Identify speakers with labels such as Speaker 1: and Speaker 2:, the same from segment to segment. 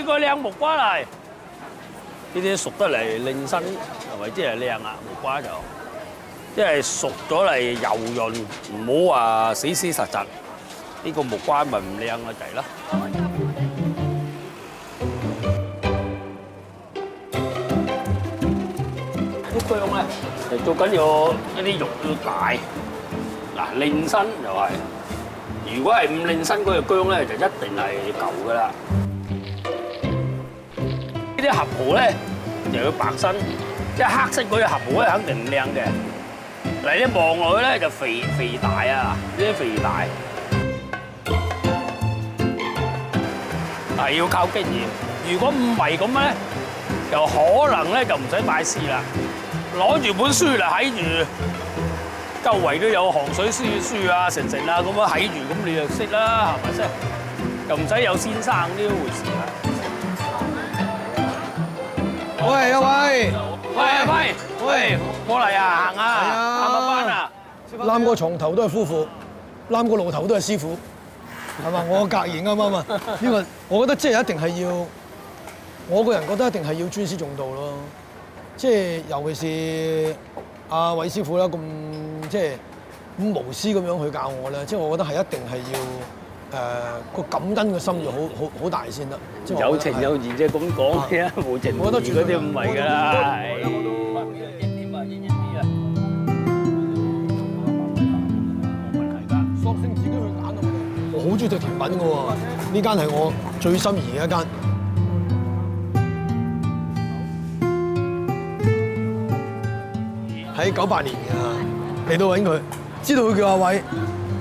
Speaker 1: 呢個靚木瓜嚟，呢啲熟得嚟令身，係咪即係靚啊？木瓜就即係熟咗嚟油潤，唔好話死死實實。呢個木瓜咪唔靚嘅滯咯。啲薑咧，就最緊要一啲肉要大，嗱令身就係。如果係唔令身嗰隻薑咧，就一定係舊噶啦。呢啲合浦咧就要白身，即係黑色嗰隻合浦咧肯定唔靚嘅。嗱，你望落去咧就肥大啊，呢啲肥大，係要靠經驗。如果唔係咁咧，就可能咧就唔使拜師啦，攞住本書嚟睇住。周圍都有航水書啊、成啊咁樣喺住，咁你就識啦，係咪先？又唔使有先生呢一回事啦。
Speaker 2: 喂，阿偉，
Speaker 1: 喂，過嚟啊，行啊，行乜班啊？
Speaker 2: 攬個床頭都係夫婦，攬個爐頭都係師傅，係嘛？我格言啱啱啊？呢個我覺得即係一定係要，我個人覺得一定係要尊師重道咯。即係尤其是阿偉師傅啦，咁即係咁無私咁樣去教我咧，即係我覺得係一定係要個感恩嘅心要好大先得。
Speaker 1: 有情有義啫，咁講嘅，無情無義嗰啲唔係㗎啦。
Speaker 2: 索性自己去揀啊！我好中意食甜品㗎喎，呢間係我最心儀嘅一間。喺98年嘅嚟到揾佢，知道佢叫阿偉，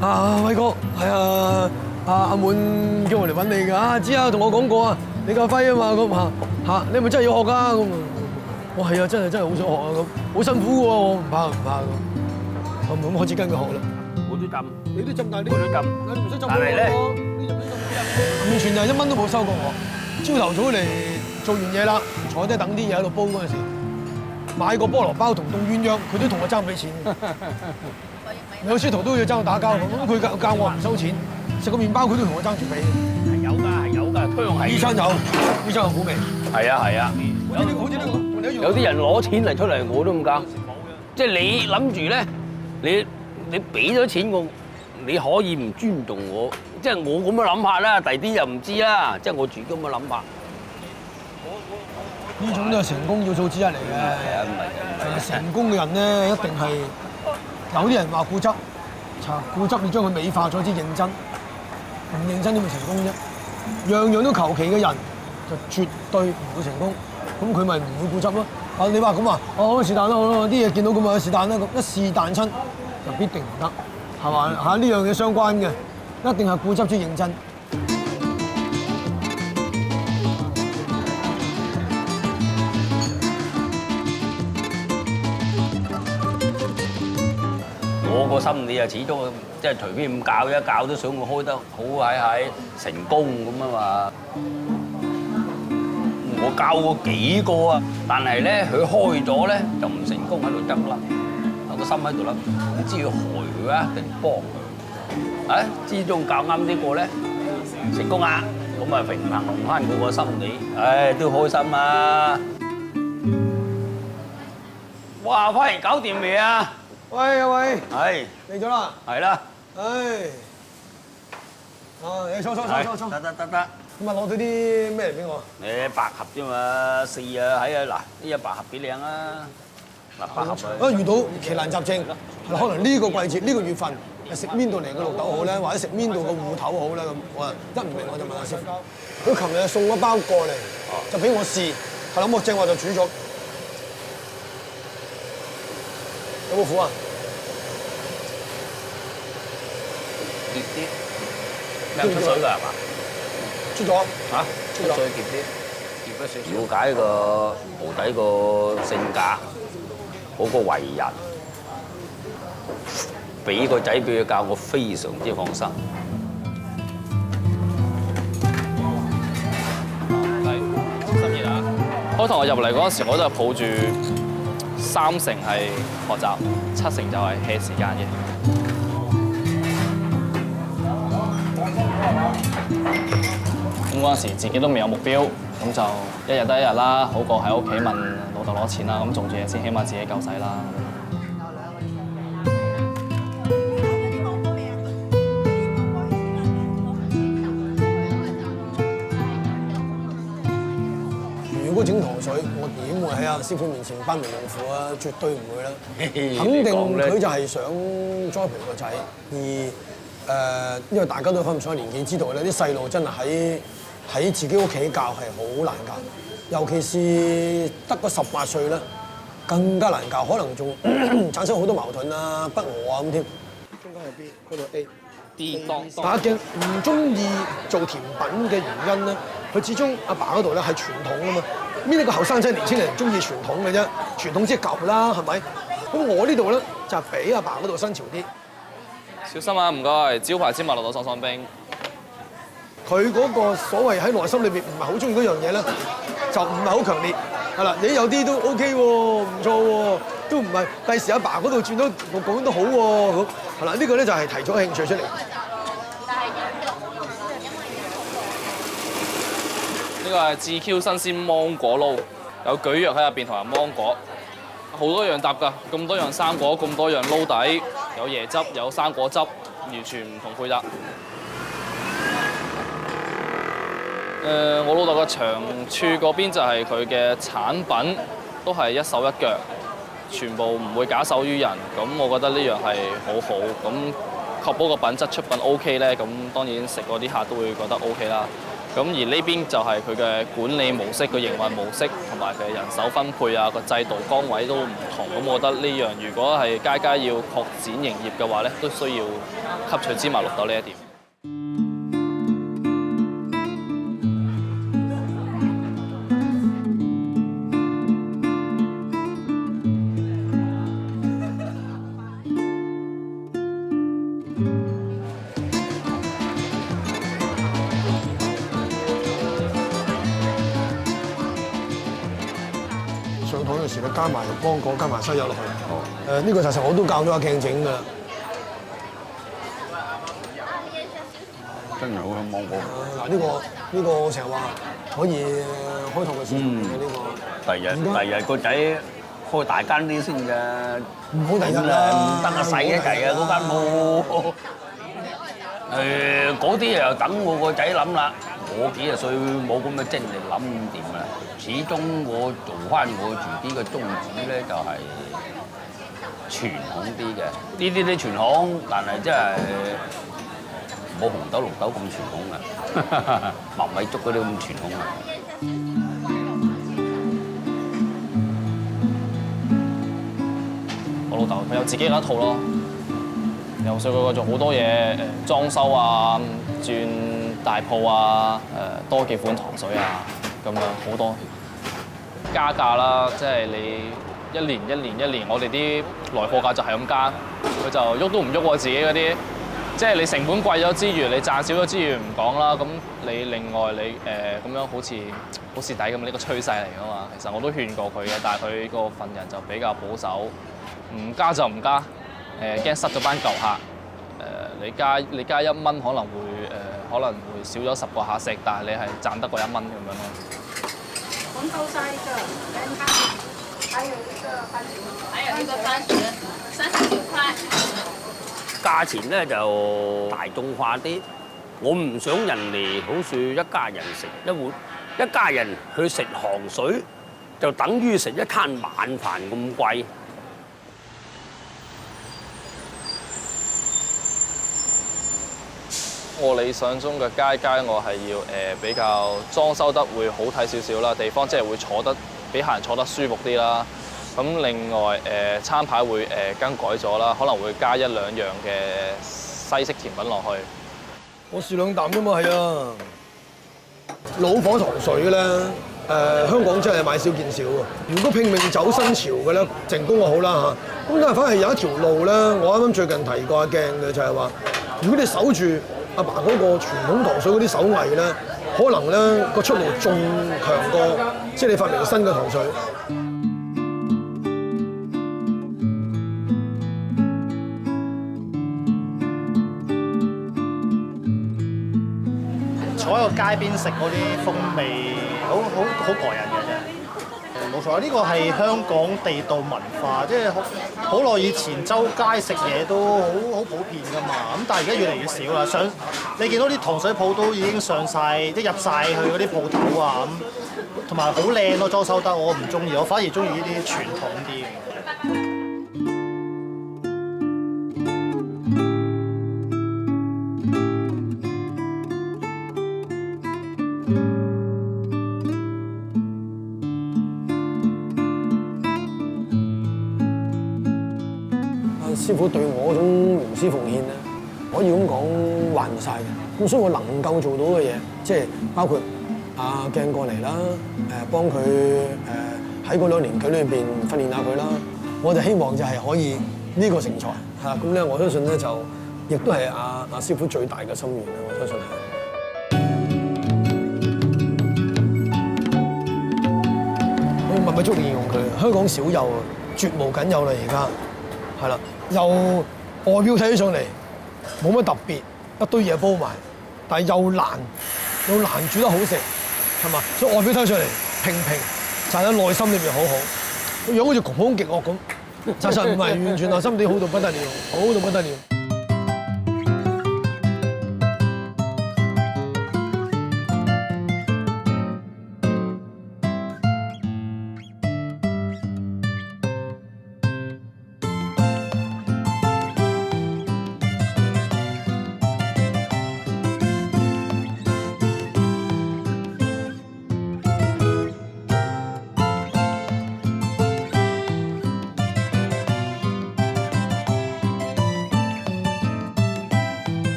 Speaker 2: 偉哥係阿滿叫我嚟揾你㗎，知啊，同我講過啊，李家輝啊嘛咁嚇，你係咪真係要學㗎咁？我係啊，真係好想學啊咁，好辛苦嘅喎，我唔怕咁，我咁開始跟佢學啦。
Speaker 1: 我都浸，
Speaker 2: 你都浸，但係
Speaker 1: 我都浸，
Speaker 2: 你唔使浸。
Speaker 1: 但係咧，
Speaker 2: 完全係1蚊都冇收過我。朝頭早嚟做完嘢啦，坐低等啲嘢喺度煲嗰陣時。買個菠蘿包同凍鴛鴦，佢都同我爭俾錢。有師徒都要爭我打交，咁佢教我唔收錢。食個麵包佢都同我爭住俾。
Speaker 1: 係有㗎，香係。
Speaker 2: 醫生有好味。
Speaker 1: 係啊。有啲人攞錢嚟出嚟，我都唔夠。即係你諗住咧，你俾咗錢我，你可以唔尊重我，即係我咁嘅諗法啦。第啲又唔知啦，即係我自己咁嘅諗法。
Speaker 2: 呢種都係成功要素之一嚟嘅。係啊，唔係成功嘅人咧，一定係有啲人話固執，固執你將佢美化咗，至認真。唔認真點會成功啫？樣樣都求其嘅人就絕對唔會成功。咁佢咪唔會固執咯？你話咁啊？是但啦，啲嘢見到咁啊，是但啦，一是但親就必定唔得，係嘛？呢樣嘢相關嘅，一定係固執至認真。
Speaker 1: 我個心理啊，始終即係隨便咁教一教都想我開得好喺成功咁啊嘛。我教過幾個啊，但係咧佢開咗咧就唔成功，喺度執笠。我個心喺度諗，唔知要害佢啊定幫佢？之中教啱呢個咧成功啊，咁啊平衡翻佢個心理，都開心啊！哇，反而搞掂未啊？
Speaker 2: 喂，阿偉，
Speaker 1: 係
Speaker 2: 嚟咗啦，
Speaker 1: 係啦，
Speaker 2: 你坐，
Speaker 1: 得。
Speaker 2: 咁啊，攞到啲咩嚟俾我？
Speaker 1: 你百合啫嘛，4啊，喺嗱呢隻百合幾靚啊！嗱百合
Speaker 2: 遇到奇難雜症，可能呢個季節呢個月份係食邊度嚟嘅綠豆好咧，或者食邊度嘅芋頭好咧咁，我一唔明我就問阿師傅。佢琴日送咗包過嚟，就俾我試，係啦，我正話就煮咗。有冇苦啊？
Speaker 1: 熱啲，有出水㗎係嘛？
Speaker 2: 出咗
Speaker 1: 嚇，出水熱啲，熱咗少少。了解個徒弟個性格，嗰個為人，俾個仔俾佢教，我非常之放心。
Speaker 3: 係，心熱啊！開頭我入嚟嗰陣時，我都係抱住3成係學習，7成就係 hea 時間嘅。咁嗰陣時自己都未有目標，咁就一日得一日啦，好過喺屋企問老豆攞錢啦。咁做住嘢先，起碼自己夠使啦。
Speaker 2: 如果整糖水，我點會喺阿師傅面前班門弄斧啊？絕對唔會啦，肯定佢就係想栽培個仔，而因為大家都分唔上年紀，知道咧啲細路真係喺自己屋企教係好難教，尤其是得個18歲咧，更加難教，可能仲產生好多矛盾啊、不和啊咁添。中間係 B， 嗰度 A。阿鏡唔中意做甜品嘅原因咧，佢始終阿爸嗰度咧係傳統啊嘛。邊一個後生仔年青人中意傳統嘅啫？傳統即係舊啦，係咪？咁我呢度咧就比阿爸嗰度新潮啲。
Speaker 3: 小心啊！唔該，招牌芝麻綠豆爽爽冰。
Speaker 2: 佢嗰個所謂喺內心裏邊唔係好中意嗰樣嘢咧，就唔係好強烈。係啦，你有啲都 OK 喎，唔錯喎，都唔係。第時阿爸嗰度轉到講都好喎，咁係啦，呢個咧就係提咗興趣出嚟。
Speaker 3: 呢個係GQ新鮮芒果撈，有蒟蒻喺入邊同埋芒果，好多樣搭㗎，咁多樣生果，咁多樣撈底，有椰汁，有生果汁，完全唔同配搭。我老豆嘅長處嗰邊就係佢嘅產品都係一手一腳，全部唔會假手於人。咁我覺得呢樣係好好，咁確保個品質出品 OK 咧，咁當然食嗰啲客都會覺得 OK 啦。咁而呢邊就係佢嘅管理模式、個營運模式同埋佢人手分配啊、個制度崗位都唔同。咁我覺得呢樣如果係家家要擴展營業嘅話咧，都需要吸取芝麻綠豆呢一點。
Speaker 2: 上堂嘅時候加埋芒果，加埋西柚落去。呢個其實我都教咗阿鏡整㗎啦。
Speaker 4: 真係好香芒果。
Speaker 2: 嗱，呢個我成日話可以開拓嘅市場嘅呢個。
Speaker 4: 第日個仔開大間啲先㗎。
Speaker 2: 唔好第日啦，
Speaker 4: 唔得啊，細一齊啊嗰間鋪。嗰啲又等我個仔諗啦。我幾廿歲冇咁嘅精力諗掂啦。始終我做翻我自己嘅宗旨咧，就係傳統啲嘅。呢啲啲傳統，但係真係冇紅豆綠豆咁傳統啊，麥米粥嗰啲咁傳統啊。
Speaker 3: 我老豆佢有自己嘅一套咯，由細個做好多嘢，裝修啊，轉大鋪啊，多幾款糖水啊，咁樣好多。加價啦，即係你一年，我哋啲來貨價就係咁加，佢就喐都唔喐喎自己嗰啲，即係你成本貴咗之餘，你賺少咗之餘唔講啦，咁你另外你咁樣好似好蝕底咁，呢個趨勢嚟㗎嘛。其實我都勸過佢嘅，但係佢個份人就比較保守，唔加就唔加，驚失咗班舊客。你加1蚊可能會少咗10個客食，但係你係賺得過1蚊咁樣咯。
Speaker 5: 紅豆沙一個，還有一個39塊。
Speaker 4: 價錢咧就大眾化啲，我唔想人哋好似一家人食一碗，一家人去食糖水，就等於食一餐晚飯咁貴。
Speaker 3: 我理想中嘅街，我係要比較裝修得會好睇少少啦，地方即係會坐得俾客人坐得舒服啲啦。咁另外餐牌會更改咗啦，可能會加1、2樣嘅西式甜品落去。
Speaker 2: 我試2啖啫嘛，係啊。老火糖水咧，香港真係買少見少喎。如果拼命走新潮嘅咧，成功就好啦嚇。咁但係反而有一條路咧，我啱啱最近提過阿鏡嘅就係話，如果你守住阿爸嗰個傳統糖水嗰啲手藝咧，可能咧個出路仲強過即係你發明新嘅糖水。
Speaker 6: 坐喺個街邊食嗰啲風味好過癮嘅啫。冇錯，呢個係香港地道文化，即係好耐以前周街食嘢都好普遍㗎嘛。咁但係而家越嚟越少啦。你見到啲糖水鋪都已經上晒，即係入晒去嗰啲鋪頭啊咁，同埋好靚咯，裝修得我唔中意，我反而中意呢啲傳統啲嘅。
Speaker 2: 師傅對我嗰種無私奉獻咧，可以咁講還唔晒嘅。咁所以我能夠做到嘅嘢，即係包括阿鏡過嚟啦，幫佢喺嗰2年幾裏邊訓練下佢啦。我就希望就係可以呢個成才嚇。咁咧，我相信咧就亦都係阿師傅最大嘅心願啦。我相信係。我密密足形容佢，香港少有啊，絕無僅有啦而家。係啦，又外表睇起上嚟冇乜特別，一堆嘢煲埋，但係又難煮得好食，係嘛？所以外表睇上嚟平平，但係喺內心裏邊好好，個樣好似窮兇極惡咁，其實唔係，完全內心地好到不得了，好到不得了。